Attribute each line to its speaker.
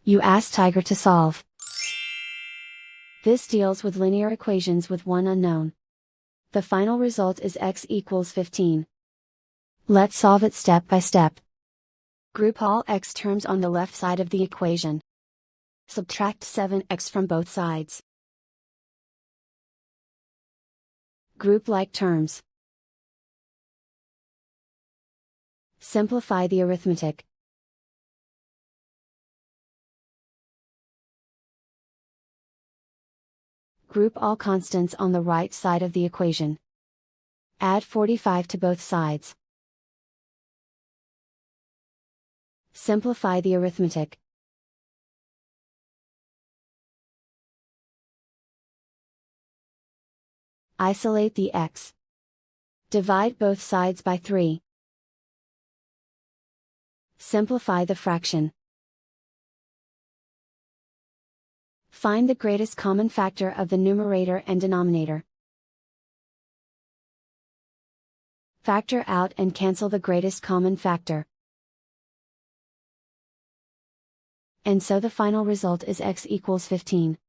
Speaker 1: You ask Tiger to solve. This deals with linear equations with one unknown. The final result is x equals 15. Let's solve it step by step. Group all x terms on the left side of the equation. Subtract 7x from both sides. Group like terms. Simplify the arithmetic. Group all constants on the right side of the equation. Add 45 to both sides. Simplify the arithmetic. Isolate the x. Divide both sides by 3. Simplify the fraction. Find the greatest common factor of the numerator and denominator. Factor out and cancel the greatest common factor. And so the final result is x equals 15.